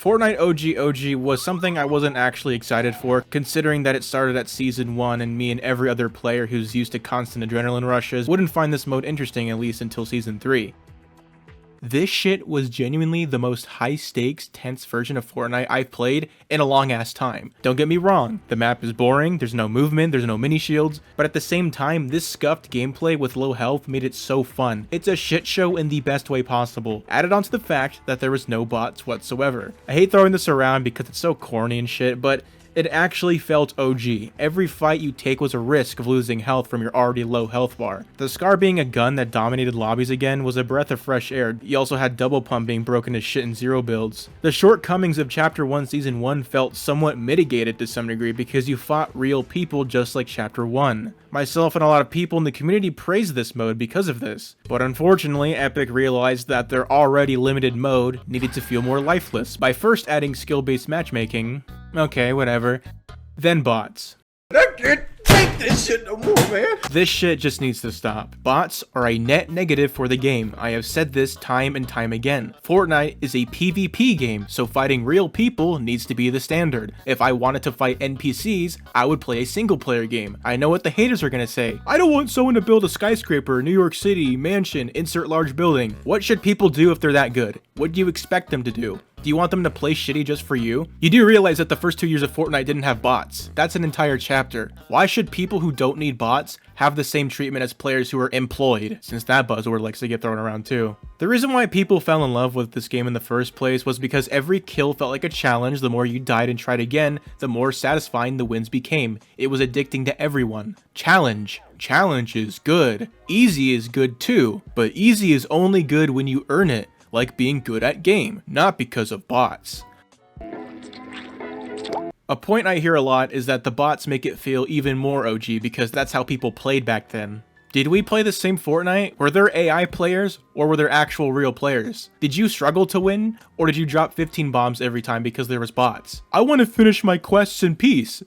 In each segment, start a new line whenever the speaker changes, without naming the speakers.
Fortnite OG was something I wasn't actually excited for, considering that it started at Season 1 and me and every other player who's used to constant adrenaline rushes wouldn't find this mode interesting at least until Season 3. This shit was genuinely the most high-stakes, tense version of Fortnite I've played in a long-ass time. Don't get me wrong, the map is boring, there's no movement, there's no mini-shields, but at the same time, this scuffed gameplay with low health made it so fun. It's a shit show in the best way possible, added onto the fact that there was no bots whatsoever. I hate throwing this around because it's so corny and shit, but it actually felt OG. Every fight you take was a risk of losing health from your already low health bar. The Scar being a gun that dominated lobbies again was a breath of fresh air. You also had double pump being broken to shit in zero builds. The shortcomings of Chapter 1 Season 1 felt somewhat mitigated to some degree because you fought real people just like Chapter 1. Myself and a lot of people in the community praised this mode because of this, but unfortunately Epic realized that their already limited mode needed to feel more lifeless by first adding skill-based matchmaking, okay, whatever, then bots.
I can't take this shit no more, man.
This shit just needs to stop. Bots are a net negative for the game. I have said this time and time again. Fortnite is a PvP game, so fighting real people needs to be the standard. If I wanted to fight NPCs, I would play a single player game. I know what the haters are gonna say. I don't want someone to build a skyscraper, New York City, mansion, insert large building. What should people do if they're that good? What do you expect them to do? Do you want them to play shitty just for you? You do realize that the first 2 years of Fortnite didn't have bots. That's an entire chapter. Why should people who don't need bots have the same treatment as players who are employed, since that buzzword likes to get thrown around too? The reason why people fell in love with this game in the first place was because every kill felt like a challenge. The more you died and tried again, the more satisfying the wins became. It was addicting to everyone. Challenge. Challenge is good. Easy is good too, but easy is only good when you earn it. Like being good at game, not because of bots. A point I hear a lot is that the bots make it feel even more OG because that's how people played back then. Did we play the same Fortnite? Were there AI players or were there actual real players? Did you struggle to win or did you drop 15 bombs every time because there was bots? I want to finish my quests in peace.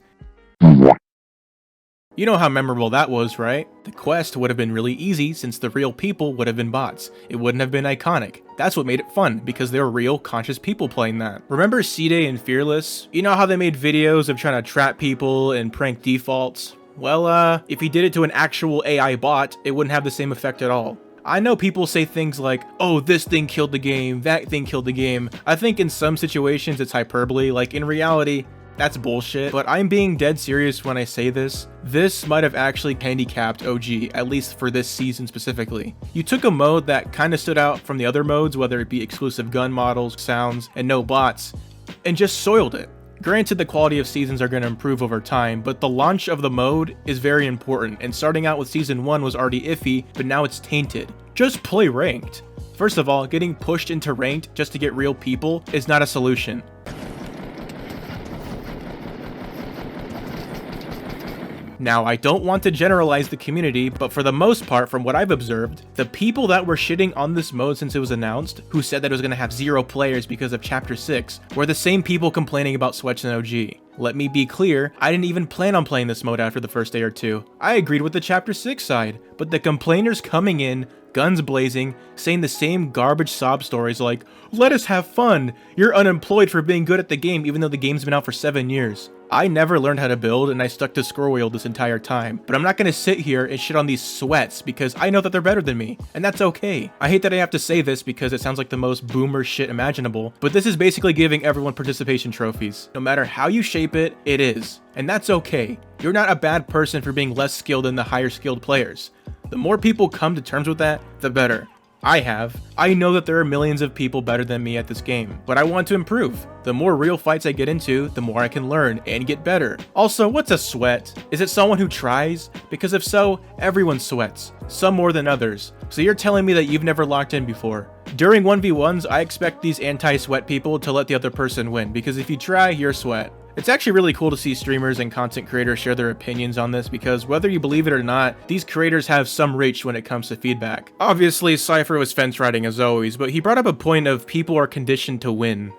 You know how memorable that was, right? The quest would have been really easy since the real people would have been bots. It wouldn't have been iconic. That's what made it fun, because they were real, conscious people playing that. Remember C-Day and Fearless? You know how they made videos of trying to trap people and prank defaults? Well, if he did it to an actual AI bot, it wouldn't have the same effect at all. I know people say things like, oh, this thing killed the game, that thing killed the game. I think in some situations it's hyperbole, like in reality, that's bullshit, but I'm being dead serious when I say this. This might have actually handicapped OG, at least for this season specifically. You took a mode that kinda stood out from the other modes, whether it be exclusive gun models, sounds, and no bots, and just soiled it. Granted, the quality of seasons are going to improve over time, but the launch of the mode is very important, and starting out with Season 1 was already iffy, but now it's tainted. Just play ranked. First of all, getting pushed into ranked just to get real people is not a solution. Now, I don't want to generalize the community, but for the most part, from what I've observed, the people that were shitting on this mode since it was announced, who said that it was going to have 0 players because of Chapter 6, were the same people complaining about Sweats and OG. Let me be clear, I didn't even plan on playing this mode after the first day or two. I agreed with the Chapter 6 side, but the complainers coming in, guns blazing, saying the same garbage sob stories like, let us have fun, you're unemployed for being good at the game even though the game's been out for 7 years. I never learned how to build and I stuck to scroll wheel this entire time, but I'm not gonna sit here and shit on these sweats because I know that they're better than me, and that's okay. I hate that I have to say this because it sounds like the most boomer shit imaginable, but this is basically giving everyone participation trophies. No matter how you shape it, it is, and that's okay. You're not a bad person for being less skilled than the higher skilled players. The more people come to terms with that, the better. I know that there are millions of people better than me at this game, but I want to improve. The more real fights I get into, the more I can learn and get better. Also, what's a sweat? Is it someone who tries? Because if so, everyone sweats, some more than others. So you're telling me that you've never locked in before. During 1v1s, I expect these anti-sweat people to let the other person win, because if you try, you're a sweat. It's actually really cool to see streamers and content creators share their opinions on this because whether you believe it or not, these creators have some reach when it comes to feedback. Obviously, Cypher was fence riding as always, but he brought up a point of people are conditioned to win.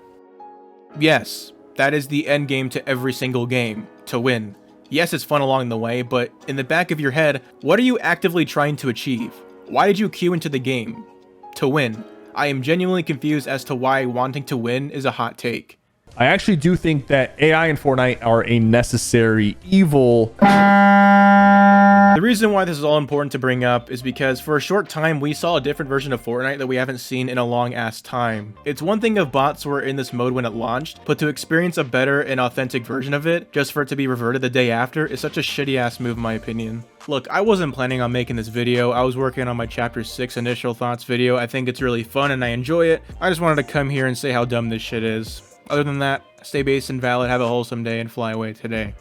Yes, that is the end game to every single game, to win. Yes, it's fun along the way, but in the back of your head, what are you actively trying to achieve? Why did you queue into the game? To win. I am genuinely confused as to why wanting to win is a hot take.
I actually do think that AI in Fortnite are a necessary evil.
The reason why this is all important to bring up is because for a short time we saw a different version of Fortnite that we haven't seen in a long ass time. It's one thing if bots were in this mode when it launched, but to experience a better and authentic version of it, just for it to be reverted the day after, is such a shitty ass move in my opinion. Look, I wasn't planning on making this video. I was working on my chapter 6 initial thoughts video. I think it's really fun and I enjoy it. I just wanted to come here and say how dumb this shit is. Other than that, stay based and valid, have a wholesome day, and fly away today.